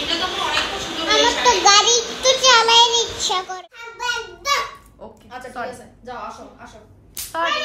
এটা তো আমার অনেক পছন্দ আমার তো গাড়ি একটু চালায় ইচ্ছা করে ওকে আচ্ছা ঠিক আছে যাও আসো আসো সরি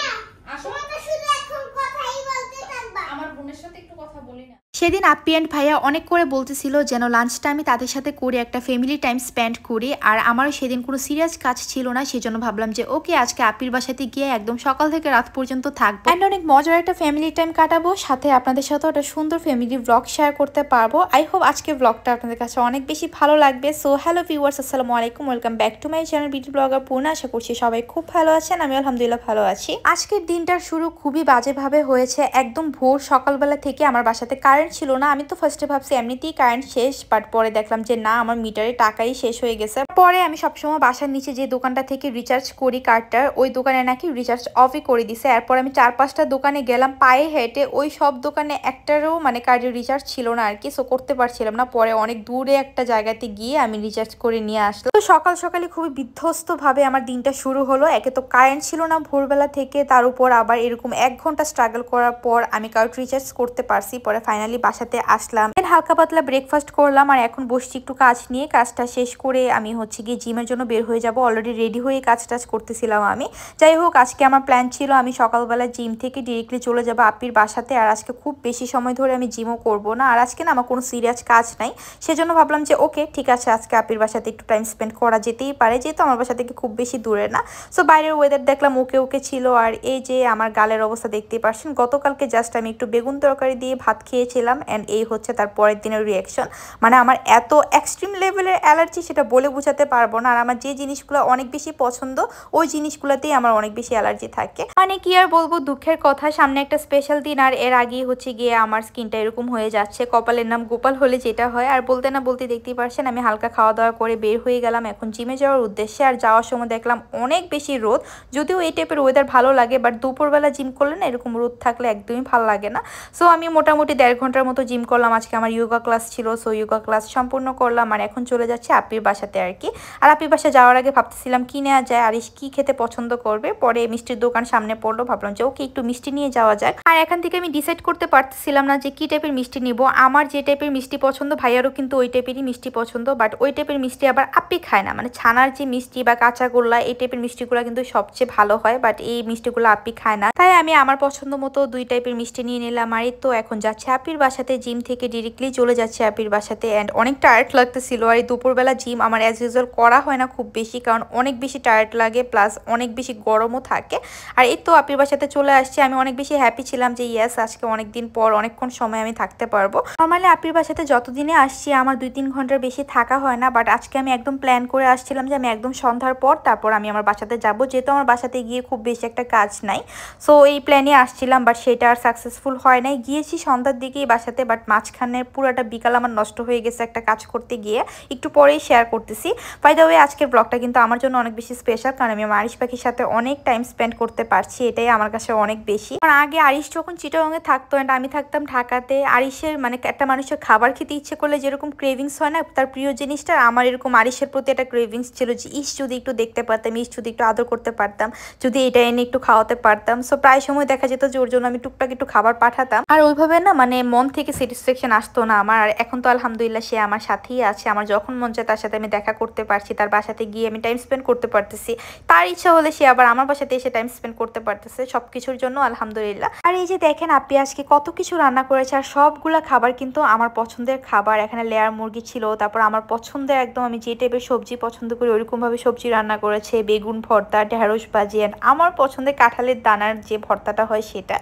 আসো তোমরা শুধু এখন কথাই বলতে থাকবা আমার বোনের সাথে একটু কথা বলি না। সেদিন আপ্পি অ্যান্ড ভাইয়া অনেক করে বলতেছিল যেন লাঞ্চটা আমি তাদের সাথে করে একটা ফ্যামিলি টাইম স্পেন্ড করি, আর আমারও সেদিন কোনো সিরিয়াস কাজ ছিল না, সেজন্য ভাবলাম যে ওকে আজকে আপ্পির বাসাতে গিয়ে একদম সকাল থেকে রাত পর্যন্ত থাকবো অ্যান্ড অনেক মজার একটা ফ্যামিলি টাইম কাটাবো, সাথে আপনাদের সাথে একটা সুন্দর ফ্যামিলি ব্লগ শেয়ার করতে পারবো। আই হোপ আজকে ব্লগটা আপনাদের কাছে অনেক বেশি ভালো লাগবে। সো হ্যালো ভিউয়ার্স, আসসালামু আলাইকুম, welcome back to my channel beauty blogger Purna. আশা করছি সবাই খুব ভালো আছেন, আমি আলহামদুলিল্লাহ ভালো আছি। আজকের দিনটার শুরু খুবই বাজেভাবে হয়েছে। একদম ভোর সকালবেলা থেকে আমার বাসাতে কারেন্ট ছিল না। আমি তো ফার্স্টে ভাবছি এমনিতেই কারেন্ট শেষ, বাট পরে দেখলাম যে না, আমার মিটারে টাকাই শেষ হয়ে গেছে। পরে আমি সবসময় বাসার নিচে যে দোকানটা থেকে রিচার্জ করি কার্ডটার, ওই দোকানে নাকি রিচার্জ অফই করে দিছে। এরপর আমি 4-5টা দোকানে গেলাম পায়ে হেঁটে, ওই সব দোকানে একটারও মানে কার্ডের রিচার্জ ছিল না আর কি, সো করতে পারছিলাম না। পরে অনেক দূরে একটা জায়গাতে গিয়ে আমি রিচার্জ করে নিয়ে আসলাম। তো সকাল সকালে খুবই বিধ্বস্ত ভাবে আমার দিনটা শুরু হলো। একে তো কারেন্ট ছিল না ভোরবেলা থেকে, তার উপর আবার এরকম 1 ঘন্টা স্ট্রাগল করার পর আমি কার্ড রিচার্জ করতে পারছি। পরে ফাইনালি বাসাতে আসলাম, হালকা পাতলা ব্রেকফাস্ট করলাম, আর এখন বসছি একটু কাজ নিয়ে। কাজটা শেষ করে আমি হচ্ছে গিয়ে জিমের জন্য বের হয়ে যাব। অলরেডি রেডি হয়ে কাজ টাজ করতেছিলাম আমি। যাই হোক, আজকে আমার প্ল্যান ছিল আমি সকালবেলা জিম থেকে ডিরেক্টলি চলে যাব আপ্পির বাসাতে, আর আজকে খুব বেশি সময় ধরে আমি জিমও করব না। আর আজকে না আমার কোনো সিরিয়াস কাজ নাই, সেজন্য ভাবলাম যে ওকে ঠিক আছে, আজকে আপ্পির বাসাতে একটু টাইম স্পেন্ড করা যেতেই পারে, যেহেতু আমার বাসা থেকে খুব বেশি দূরে না। সো বাইরের ওয়েদার দেখলাম ওকে ওকে ছিল। আর এই যে আমার গালের অবস্থা দেখতেই পারছেন, গতকালকে জাস্ট আমি একটু বেগুন তরকারি দিয়ে ভাত খেয়েছিলাম, অ্যান্ড এই হচ্ছে তার পরের দিনের রিয়াকশন। মানে আমার এত এক্সট্রিম লেভেলের অ্যালার্জি সেটা বলে বোঝাতে পারবো না। আর আমার যে জিনিসগুলো অনেক বেশি পছন্দ, ওই জিনিসগুলোতেই আমার অনেক বেশি অ্যালার্জি থাকে। মানে কি আর বলবো, দুঃখের কথা, সামনে একটা স্পেশাল দিন, আর এর আগেই হচ্ছে গিয়ে আমার স্কিনটা এরকম হয়ে যাচ্ছে। কপালের নাম গোপাল হলে যেটা হয়। আর বলতে না বলতে দেখতেই পারছেন আমি হালকা খাওয়া দাওয়া করে বের হয়ে গেলাম এখন জিমে যাওয়ার উদ্দেশ্যে। আর যাওয়ার সময় দেখলাম অনেক বেশি রোদ, যদিও এই টাইপের ওয়েদার ভালো লাগে, বাট দুপুরবেলা জিম করলে না এরকম রোদ থাকলে একদমই ভালো লাগে না। সো আমি মোটামুটি 1.5 ঘন্টার মতো জিম করলাম। আজকে আমার যোগা ক্লাস ছিল, সো যোগা ক্লাস সম্পূর্ণ করলাম, আর এখন চলে যাচ্ছে আপ্পির বাসাতে আর কি। আর আপ্পির বাসা যাওয়ার আগে ভাবতেছিলাম কি নেওয়া যায়, আরিশ কি খেতে পছন্দ করবে। পরে মিষ্টির দোকান সামনে পড়লো, ভাবলাম যে ওকে একটু মিষ্টি নিয়ে যাওয়া যাক। আর এখান থেকে আমি ডিসাইড করতে পারতেছিলাম না যে কি টাইপের মিষ্টি নিব। আমার যে টাইপের মিষ্টি পছন্দ, ভাইয়ারও কিন্তু ওই টাইপেরই মিষ্টি পছন্দ, বাট ওই টাইপের মিষ্টি আবার আপ্পি খায় না। মানে ছানার যে মিষ্টি বা কাঁচাগোল্লা, এই টাইপের মিষ্টিগুলো কিন্তু সবচেয়ে ভালো হয়, বাট এই মিষ্টিগুলো আপ্পি খায় না। তাই আমি আমার পছন্দ মতো 2 টাইপের মিষ্টি নিয়ে নিলাম। আর তো এখন যাচ্ছে আপ্পির বাসাতে, জিম থেকে ডিরেক্টলি চলে যাচ্ছে আপ্পির বাসাতে। অ্যান্ড অনেক টায়ার্ড লাগতেছিল। আর এই দুপুরবেলা জিম আমার অ্যাজ ইউজুয়াল করা হয় না খুব বেশি, কারণ অনেক বেশি টায়ার্ড লাগে, প্লাস অনেক বেশি গরমও থাকে। আর এই তো আপ্পির বাসাতে চলে আসছি। আমি অনেক বেশি হ্যাপি ছিলাম যে ইয়েস, আজকে অনেকদিন পর অনেকক্ষণ সময় আমি থাকতে পারবো। নর্মালি আপ্পির বাসাতে যতদিনে আসছি আমার 2-3 ঘন্টার বেশি থাকা হয় না, বাট আজকে আমি একদম প্ল্যান করে আসছিলাম যে আমি একদম সন্ধ্যার পর তারপর আমি আমার বাসাতে যাব, যেহেতু আমার বাসাতে গিয়ে খুব বেশি একটা কাজ নাই। সো এই প্ল্যানে আসছিলাম, বাট সেটা আর সাকসেসফুল হয় নাই। গিয়েছি সন্ধ্যার দিকেই বাসাতে, বাট মাঝখানের পুরাটা বিকাল আমার নষ্ট হয়ে গেছে একটা কাজ করতে গিয়ে। একটু পরেই শেয়ার করতেছি। বাই দ্য ওয়ে, আজকের ব্লগটা কিন্তু আমার জন্য অনেক বেশি স্পেশাল, কারণ আমি আমার আরিশ পাখির সাথে অনেক টাইম স্পেন্ড করতে পারছি, এটাই আমার কাছে অনেক বেশি। কারণ আগে আরিশ যখন চিটাগংয়ে থাকতো অ্যান্ড আমি থাকতাম ঢাকাতে, আরিশের মানে একটা মানুষের খাবার খেতে ইচ্ছে করলে যেরকম ক্রেভিংস হয় না তার প্রিয় জিনিসটা, আমার এরকম আরিশের প্রতি একটা ক্রেভিংস ছিল যে ইস যদি একটু দেখতে পারতাম, ইস যদি একটু আদর করতে পারতাম, যদি এটা এনে একটু খাওয়াতে পারতাম। সো প্রায় সময় দেখা যেত যে ওর জন্য আমি টুকটাক একটু খাবার পাঠাতাম, আর ওইভাবে না মানে মন থেকে স্যাটিসফ্যাকশন আসতো না আমার। আর এখন তো আলহামদুলিল্লাহ সে আমার সাথেই আছে, আমার যখন মন চায় তার সাথে আমি দেখা করতে পারছি, তার বাসাতে গিয়ে আমি টাইম স্পেন্ড করতে পারতেছি, তার ইচ্ছা হলে সে আবার আমার বাসাতে এসে টাইম স্পেন্ড করতে পারতেছে, সবকিছুর জন্য আলহামদুলিল্লাহ। আর এই যে দেখেন আপ্পি আজকে কত কিছু রান্না করেছে, আর সবগুলা খাবার কিন্তু আমার পছন্দের খাবার। এখানে লেয়ার মুরগি ছিল, তারপর আমার পছন্দের একদম আমি যে টাইপের সবজি পছন্দ করি ওইরকম ভাবে সবজি রান্না করেছে, বেগুন ভর্তা, ঢেঁড়স ভাজি, অ্যান্ড আমার পছন্দের কাঁঠালের দানার যে ভর্তাটা হয় সেটা।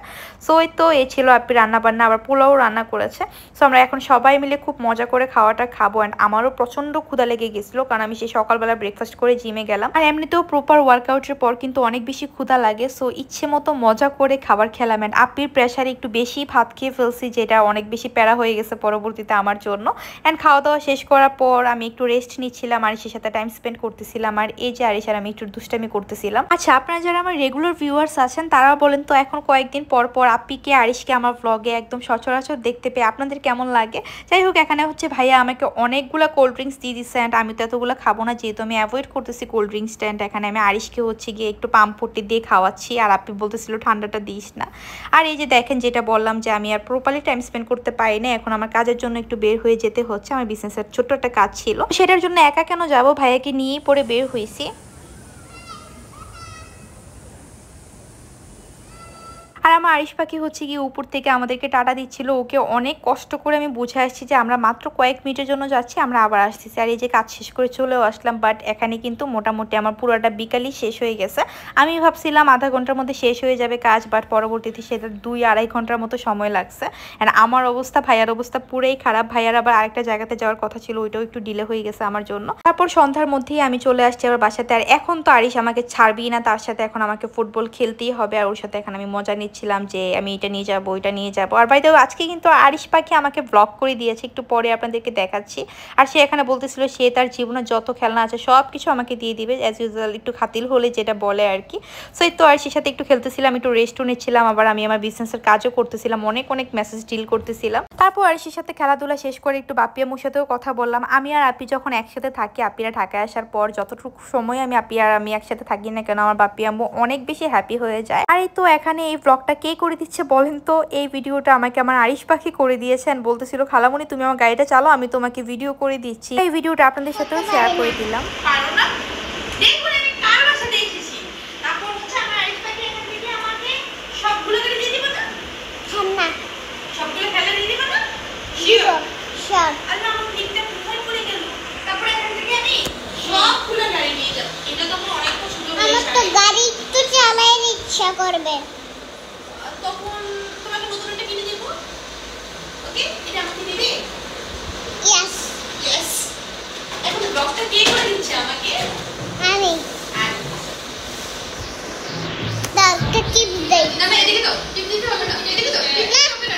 সো এই তো এই ছিল আপ্পি রান্না বান্না, আবার পোলাও রান্না করেছে। সো আমরা এখন সবাই মিলে খুব মজা করে খাওয়াটা খাবো। অ্যান্ড আমারও প্রচন্ড ক্ষুধা লেগে গেছিলো, কারণ আমি সেই সকালবেলা ব্রেকফাস্ট করে জিমে গেলাম। আর এমনিতেও প্রপার ওয়ার্কআউটের পর কিন্তু অনেক বেশি ক্ষুধা লাগে। সো ইচ্ছে মতো মজা করে খাবার খেলাম। অ্যান্ড আপ্পির প্রেশারে একটু বেশি ভাত খেয়ে ফেলছি, যেটা অনেক বেশি প্যারা হয়ে গেছে পরবর্তীতে আমার জন্য। অ্যান্ড খাওয়া দাওয়া শেষ করার পর আমি একটু রেস্ট নিচ্ছিলাম, আরিশের সাথে টাইম স্পেন্ড করতেছিলাম। আর এই যে আরিশ আর আমি একটু দুষ্টামি করতেছিলাম। আচ্ছা, আপনারা যারা আমার রেগুলার ভিউয়ার্স আছেন তারা বলেন তো এখন কয়েকদিন পর পর আপ্পিকে আরিশকে আমার ব্লগে একদম সচরাচর দেখতে পেয়ে আপনাদের কেমন লাগে। যাই হোক এখানে হচ্ছে ভাইয়া আমাকে অনেকগুলো কোল্ড ড্রিঙ্কস দিয়ে দিচ্ছে অ্যান্ড আমি তো এতগুলো খাবো না, যেহেতু আমি অ্যাভয়েড করতেছি কোল্ড ড্রিঙ্কস স্ট্যান্ড। এখানে আমি আরিশকে হচ্ছে গিয়ে একটু পাম্পটি দিয়ে খাওয়াচ্ছি আর আপনি বলতেছিল ঠান্ডাটা দিস না। আর এই যে দেখেন যেটা বললাম যে আমি আর প্রপারলি টাইম স্পেন্ড করতে পারি না, এখন আমার কাজের জন্য একটু বের হয়ে যেতে হচ্ছে, আমার বিজনেসের ছোট্ট একটা কাজ ছিল, সেটার জন্য একা কেন যাব, ভাইয়াকে নিয়েই পরে বের হয়েছি। আর আমার আরিশ পাখি হচ্ছে গিয়ে উপর থেকে আমাদেরকে টাটা দিচ্ছিল, ওকে অনেক কষ্ট করে আমি বুঝে আসছি যে আমরা মাত্র কয়েক মিনিটের জন্য যাচ্ছি, আমরা আবার আসতেছি। আর এই যে কাজ শেষ করে চলেও আসলাম, বাট এখানে কিন্তু মোটামুটি আমার পুরোটা বিকালই শেষ হয়ে গেছে। আমি ভাবছিলাম আধা ঘন্টার মধ্যে শেষ হয়ে যাবে কাজ, বাট পরবর্তীতে সেটা 2-2.5 ঘন্টার মতো সময় লাগছে। অ্যান্ড আমার অবস্থা, ভাইয়ার অবস্থা পুরোই খারাপ। ভাইয়ার আবার আরেকটা জায়গাতে যাওয়ার কথা ছিল, ওইটাও একটু ডিলে হয়ে গেছে আমার জন্য। তারপর সন্ধ্যার মধ্যেই আমি চলে আসছি আবার বাসাতে। আর এখন তো আরিশ আমাকে ছাড়বেই না, তার সাথে এখন আমাকে ফুটবল খেলতেই হবে। আর ওর সাথে এখন আমি মজা নিচ্ছিলাম যে আমি এটা নিয়ে যাবো, ওইটা নিয়ে যাবো। আর বাইদেও আজকে কিন্তু আরিশ পাখি আমাকে ব্লগ করে দিয়েছে, একটু পরে আপনাদেরকে দেখাচ্ছি। আর সে এখানে বলতেছিল সে তার জীবনে যত খেলনা আছে সব কিছু আমাকে দিয়ে দিবে, অ্যাজ ইউজুয়াল একটু খাতিল হলে যেটা বলে আর কি। সো এই তো আরিশের সাথে একটু খেলতেছিলাম, একটু রেস্টও নিচ্ছিলাম, আবার আমি আমার বিজনেসের কাজও করতেছিলাম, অনেক মেসেজ ডিল করতেছিলাম। তারপর আরিশের সাথে খেলাধুলা শেষ করে একটু বাপি আম্মুর সাথেও কথা বললাম। আমি আর আপি যখন একসাথে থাকি, আপিরা ঢাকায় আসার পর যতটুকু সময় আমি আপি আর আমি একসাথে থাকি না কেন, আমার বাপি আম্মু অনেক বেশি হ্যাপি হয়ে যায়। আর এই তো এখানে এই ব্লগটা কে করে দিচ্ছে বলেন তো? এই ভিডিওটা আমাকে আমার আরিশ পাখি করে দিয়েছেন, বলতেছিল খালামণি তুমি আমার গাড়িটা চালো, আমি তোমাকে ভিডিও করে দিচ্ছি। এই ভিডিওটা আপনাদের সাথেও শেয়ার করে দিলাম। গাড়ি তো চালাই রিক্সা করবে তখন তোমাকে নতুন একটা কিনে দেব। ওকে, এটা আমাকে দিবে? Yes yes. এখন ব্লগটা কে করে দিচ্ছে আমাকে? আমি দাও টিপ দেই না না, এদিকে দাও। টিপ দিতে হবে না, এদিকে দাও।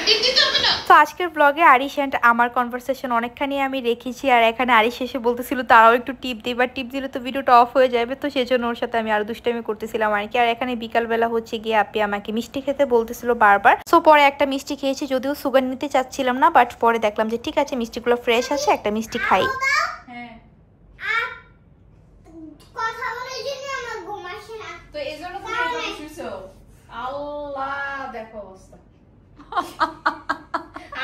টিপ দিতে হবে না। তো আজকের ব্লগে আরিশ অ্যান্ড আমার কনভারসেশন অনেকখানি আমি রেখেছি। আর এখানে আরিশ এসে বলতেছিল তারাও একটু টিপ দিই, বা টিপ দিলে তো ভিডিওটা অফ হয়ে যাবে, তো সেজন্য ওর সাথে আমি আরো দুষ্টামি করতেছিলাম আর কি। আর এখানে বিকালবেলা হচ্ছে গিয়ে আপি আমাকে মিষ্টি খেতে বলতেছিল বারবার। সো পরে একটা মিষ্টি খেয়েছি, যদিও সুগার নিতে চাচ্ছিলাম না, বাট পরে দেখলাম যে ঠিক আছে মিষ্টিগুলো ফ্রেশ আছে, একটা মিষ্টি খাই। হ্যাঁ, কথা বলার জন্য আমার ঘুম আসে না, তো এজন্য তুমি এভাবে শুইছো। আল্লাহ, দেখো অবস্থা।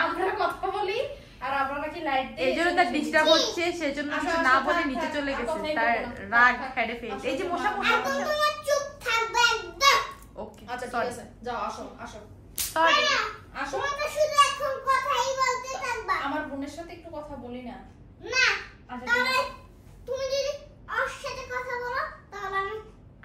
আমরা কথা বলি আর আমরা নাকি লাইট দিই, এইজন্য তার ডিস্টার্ব হচ্ছে, সেজন্য কিছু না বলে নিচে চলে গেছে, তার রাগ হেডে ফেস। এই যে মশা মশা এখন তোমার চুপ থাকবে একদম। ওকে আচ্ছা ঠিক আছে, যাও আসো আসো সরি। আসো। তোমাকে শুধু এখন কথাই বলতে থাকবা। আমার বোনের সাথে একটু কথা বলি না। না, আচ্ছা ঠিক তাহলে আছে। তুমি যদি ওর সাথে কথা বলো তাহলে আমি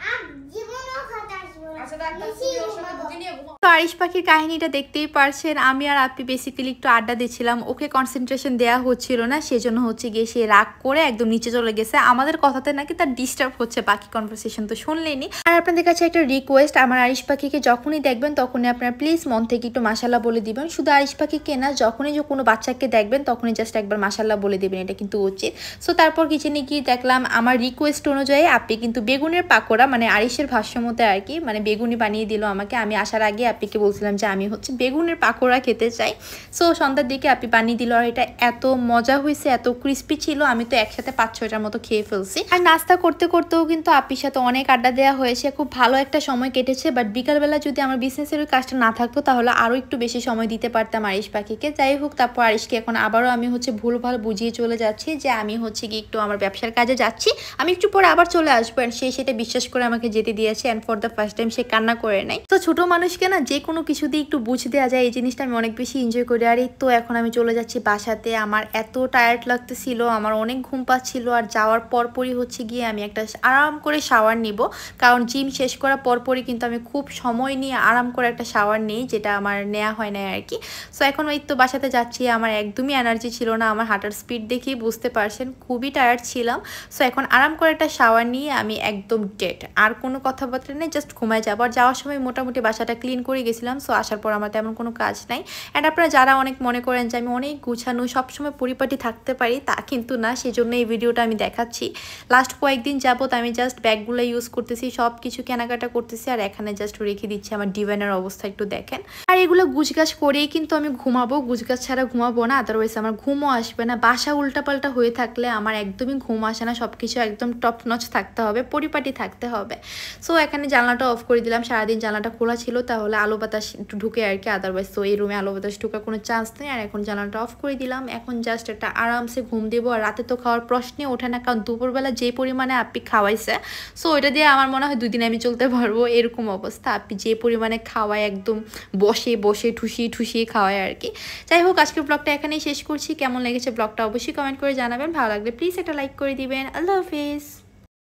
আর জীবনেও কথা আসবো না। আচ্ছা ডাক্তার, তুমি ওর সাথে বুঝে নিয়ে ঘুমাও। তো আরিশ পাখির কাহিনীটা দেখতেই পারছেন, আমি আর আপনি বেসিক্যালি একটু আড্ডা দিচ্ছিলাম, ওকে কনসেন্ট্রেশন দেওয়া হচ্ছিল না, সেজন্য হচ্ছে গিয়ে সে রাগ করে একদম নিচে চলে গেছে। আমাদের কথাতে নাকি তার ডিস্টার্ব হচ্ছে, বাকি কনভারসেশন তো শুনলেনি। আর আপনাদের কাছে একটা রিকোয়েস্ট, আমার আরিশ পাখিকে যখনই দেখবেন তখনই আপনারা প্লিজ মন থেকে একটু মাশাল্লাহ বলে দিবেন। শুধু আরিশ পাখিকে না, যখনই যে কোনো বাচ্চাকে দেখবেন তখনই জাস্ট একবার মাশাল্লাহ বলে দিবেন, এটা কিন্তু উচিত। সো তারপর কিচেনে গিয়ে দেখলাম আমার রিকোয়েস্ট অনুযায়ী আপনি কিন্তু বেগুনের পাকোড়া, মানে আরিশের ভাষ্য মতে আর কি, মানে বেগুনি বানিয়ে দিল আমাকে। আমি আসার আগে আপিকে বলছিলাম যে আমি হচ্ছে বেগুনের পাকোড়া খেতে চাই। সো সন্ধ্যার দিকে আপি বানিয়ে দিল, আর এটা এত মজা হয়েছে, এত ক্রিস্পি ছিল, আমি তো একসাথে 5-6টার মতো খেয়ে ফেলছি। আর নাস্তা করতে করতেও কিন্তু আপির সাথে অনেক আড্ডা দেওয়া হয়েছে, খুব ভালো একটা সময় কেটেছে। বাট বিকালবেলা যদি আমার বিজনেসের ওই কাজটা না থাকতো তাহলে আরও একটু বেশি সময় দিতে পারতাম আরিশ পাখিকে। যাই হোক, তারপর আরিশকে এখন আবারও আমি হচ্ছে ভুলভাল বুঝিয়ে চলে যাচ্ছি যে আমি হচ্ছে গিয়ে একটু আমার ব্যবসার কাজে যাচ্ছি, আমি একটু পরে আবার চলে আসবো। অ্যান্ড সে সেটা বিশ্বাস করে আমাকে যেতে দিয়েছে, and for the first time সে কান্না করে নাই। তো ছোট মানুষকে না যে কোনো কিছু দিয়ে একটু বুঝ দেওয়া যায়, এই জিনিসটা আমি অনেক বেশি এনজয় করি। আর এই তো এখন আমি চলে যাচ্ছি বাসাতে, আমার এত টায়ার্ড লাগতেছিল, আমার অনেক ঘুম পাচ্ছিল। আর যাওয়ার পরপরই হচ্ছে গিয়ে আমি একটা আরাম করে শাওয়ার নিব, কারণ জিম শেষ করার পরপরই কিন্তু আমি খুব সময় নিয়ে আরাম করে একটা শাওয়ার নিই, যেটা আমার নেওয়া হয় না আর কি। সো এখন এই তো বাসাতে যাচ্ছি, আমার একদমই এনার্জি ছিল না, আমার হাঁটার স্পিড দেখেই বুঝতে পারছেন খুবই টায়ার্ড ছিলাম। সো এখন আরাম করে একটা শাওয়ার নিয়ে আমি একদম ডেড, আর কোনো কথাবার্তা নেই, জাস্ট ঘুমায় যাবো। আর যাওয়ার সময় মোটামুটি বাসাটা ক্লিন করে গেছিলাম। সো আসার পর আমার তেমন কোনো কাজ নাই। অ্যান্ড আপনারা যারা অনেক মনে করেন যে আমি অনেক গুছানো সবসময় পরিপাটি থাকতে পারি, তা কিন্তু না, সেজন্য এই ভিডিওটা আমি দেখাচ্ছি। লাস্ট কয়েকদিন যাবত আমি জাস্ট ব্যাগগুলো ইউজ করতেছি, সব কিছু কেনাকাটা করতেছি, আর এখানে জাস্ট রেখে দিচ্ছি। আমার ডিভাইনের অবস্থা একটু দেখেন। আর এগুলো গুছগাছ করেই কিন্তু আমি ঘুমাবো, গুছগাছ ছাড়া ঘুমাবো না, আদারওয়াইজ আমার ঘুমও আসবে না। বাসা উল্টাপাল্টা হয়ে থাকলে আমার একদমই ঘুম আসে না, সব কিছু একদম টপ নচ থাকতে হবে, পরিপাটি থাকতে হবে। সো এখানে জানলাটা অফ করে দিলাম, সারাদিন জানলাটা খোলা ছিল, তাহলে আলো বাতাস একটু ঢুকে আর কি, আদারওয়াইজ তো এই রুমে আলো বাতাস ঢুকার কোনো চান্স নেই। আর এখন জানলাটা অফ করে দিলাম, এখন জাস্ট একটা আরামসে ঘুম দেবো। আর রাতে তো খাওয়ার প্রশ্নে ওঠে না, কারণ দুপুরবেলা যে পরিমাণে আপনি খাওয়াইছে, সো ওইটা দিয়ে আমার মনে হয় 2 দিন আমি চলতে পারবো, এরকম অবস্থা। আপনি যে পরিমাণে খাওয়ায়, একদম বসে বসে ঠুসিয়ে খাওয়ায় আর কি। যাই হোক, আজকের ব্লগটা এখানেই শেষ করছি। কেমন লেগেছে ব্লগটা অবশ্যই কমেন্ট করে জানাবেন, ভালো লাগলে প্লিজ একটা লাইক করে দিবেন। আল্লাহ হাফিজ।